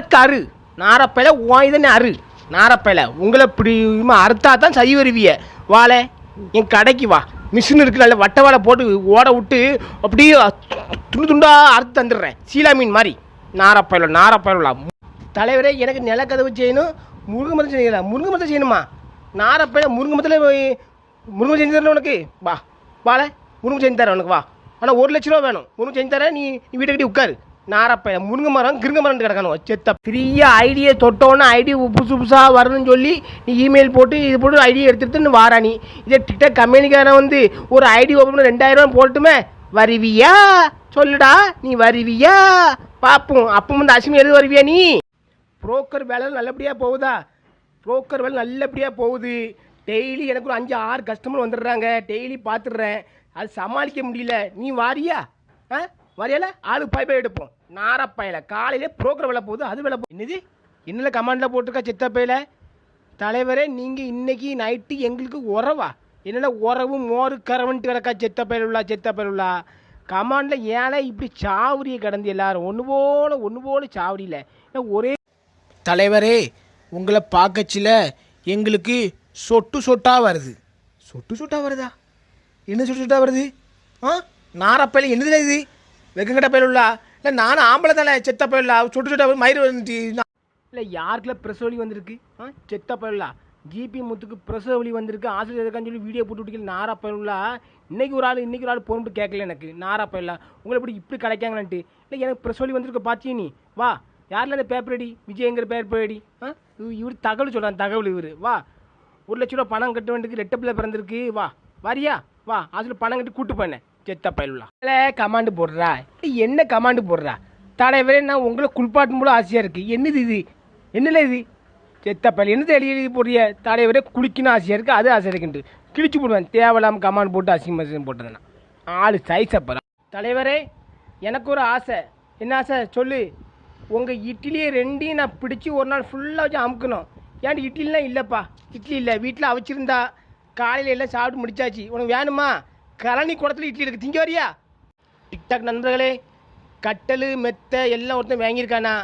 நாக்கு அரு நாரப்பையில வாய்தானே அரு நாரப்பையில உங்களை இப்படி அறுத்தா தான் சரி வருவிய வாழை என் கடைக்கு வா மிஷின் இருக்கு நல்ல வட்ட வாழை போட்டு ஓட விட்டு அப்படியே துண்டு துண்டா அறுத்து தந்துடுறேன் சீலா மீன் மாதிரி நாரப்பையில தலைவரே எனக்கு நிலக்கதவு செய்யணும் முருங்கை மரத்தை செய்யலாம் முருங்கை மரத்தை செய்யணுமா நாரப்பையில முருங்கை மரத்தில் முருங்கை செஞ்சு தரேன் உனக்கு வா வாழை முருங்கை செஞ்சு தரேன் உனக்கு வா ஆனால் 1 லட்ச ரூபா வேணும் முருங்கை செஞ்சு தரேன் நீ வீட்டை கட்டி உட்காரு நாரப்பையில முருங்கை மரம் கிருங்க மரம் கிடக்கணும் செத்த ஃப்ரீயாக ஐடியை தொட்டோன்னு ஐடி புதுசாக வரணும்னு சொல்லி நீ இமெயில் போட்டு இது போட்டு ஐடியை எடுத்துகிட்டு வாரா நீ இதே டிக்டாக் கம்பெனிக்காரன் வந்து ஒரு ஐடி ஓப்பன் பண்ணி 2000 ரூபா போட்டுமே வருவியா சொல்லுடா நீ வருவியா பார்ப்போம் அப்போ வந்து அசிமி எழுத வருவியா நீ புரோக்கர் வேலை நல்லபடியாக போகுதா புரோக்கர் வேலை நல்லபடியாக போகுது டெய்லி எனக்கு ஒரு 5-6 கஸ்டமர் வந்துடுறாங்க டெய்லி பார்த்துடுறேன் அது சமாளிக்க முடியல நீ வாரியா வரையில ஆளு பாய் எடுப்போம் நாரப்பையில காலையிலே புரோக்கர் வேலை போகுது அது வேலை என்னது என்னல கமாண்டில் போட்டிருக்கா சித்தப்பையில தலைவரே நீங்கள் இன்னைக்கு நைட்டு எங்களுக்கு உறவா என்னென்ன உறவு மோறு கரவன்ட்டு கிடக்கா செத்தப்பையிலுள்ளா கமாண்டில் ஏன்னா இப்படி சாவரியை கடந்து எல்லாரும் ஒன்று போல சாவரியில் ஒரே தலைவரே உங்களை பார்க்கச்சில எங்களுக்கு சொட்டாக வருது சொட்டாக வருதா என்ன சொட்டாக வருது நாரப்பையில என்னது இது வெக்கங்கட்ட பயிலுள்ளா இல்லை நானும் ஆம்பளை தானே செத்த பயிலா சொட்டாக மயிறு வந்துட்டு இல்லை யாருக்குள்ள பிரசவலி வந்திருக்கு செத்த பயிலா ஜிபி முத்துக்கு பிரசவலி வந்திருக்கு ஆசிரியர் இருக்கான்னு சொல்லி வீடியோ போட்டு விட்டுக்கல நாரப்பயிலுள்ளா இன்னைக்கு ஒரு ஆள் போன்ட்டு கேட்கல எனக்கு நாரப்பயிலா உங்களை இப்படி கிடைக்காங்கன்ட்டு இல்லை எனக்கு பிரசவலி வந்திருக்கு பார்த்தியே நீ வா யாரில் அந்த பேப்பர் அடி விஜயங்கிற பேப்பர் அடி இவர் தகவல் சொல்கிறான் தகவல் இவர் வா 1 லட்ச ரூபா பணம் கட்ட வேண்டியதுக்கு ரெட்டப்பிள்ளை பிறந்திருக்கு வா வரியா வா அதில் பணம் கட்டி கூட்டு போனேன் செத்த பயிலுள்ளா இல்லை கமாண்டு போடுறா என்ன கமாண்டு போடுறா தலைவரே நான் உங்களை குளிப்பாட்டும் போல ஆசையாக இருக்குது என்னது இது என்னல இது செத்த பயில் என்னது எழுதி போடுறிய தலைவரே குளிக்கணும் ஆசையாக இருக்குது அது ஆசையாக இருக்குன்ட்டு கிழிச்சு போடுவேன் தேவையில்லாமல் கமாண்டு போட்டு அசிங்கம் போட்டுறேன் ஆள் சைஸப்பா தலைவரே எனக்கு ஒரு ஆசை என்ன ஆசை சொல்லு உங்கள் இட்லியை 2ஐயும் நான் பிடிச்சி ஒரு நாள் ஃபுல்லாக வச்சு அமுக்கணும் ஏன்ட்டு இட்லிலாம் இல்லைப்பா இட்லி இல்லை வீட்டில் அவிச்சிருந்தா காலையில் எல்லாம் சாப்பிட்டு முடிச்சாச்சு உனக்கு வேணுமா கழனி குடத்தில் இட்லி இருக்குது திங்க வரியா டிக்டாக் நண்பர்களே கட்டல் மெத்தை எல்லாம் ஒருத்தன் வாங்கியிருக்கானா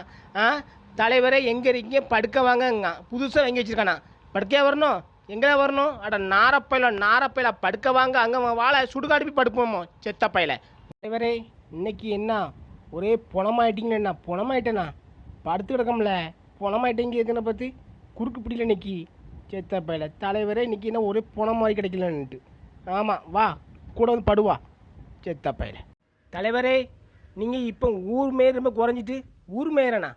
தலைவரை எங்கே இருக்கீங்க படுக்க வாங்க புதுசாக வாங்கி வச்சுருக்கானா படுக்கையாக வரணும் எங்கே வரணும் அட நாரப்பையில படுக்க வாங்க அங்கே வாழை சுடுகாடுப்பி படுப்போமோ செத்த பையில தலைவரே இன்னைக்கு என்ன ஒரே புணமாயிட்டீங்களா புணமாயிட்டேண்ணா படுத்து கிடக்கம்ல புணமாயிட்டீங்க எதுனா பார்த்து குறுக்கு பிடிக்கல இன்னைக்கு செத்த பையில தலைவரே இன்னைக்கு என்ன ஒரே புணம் மாதிரி கிடைக்கலன்ட்டு ஆமாம் வா கூட வந்து படுவா செத்த பையில தலைவரே நீங்கள் இப்போ ஊர் மேயர் ரொம்ப குறைஞ்சிட்டு ஊர் மேயறண்ணா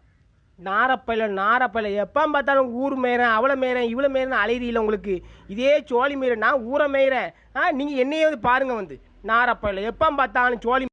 நாரப்பையில எப்போ பார்த்தாலும் ஊர் மேயறேன் அவளை மேயறேன் இவ்வளோ மேயறேன் அலையில உங்களுக்கு இதே சோழி மேயறேன் நான் ஊரை மேயறேன் நீங்கள் என்னையே வந்து பாருங்கள் வந்து நாரப்பையில எப்போ பார்த்தாலும் சோழி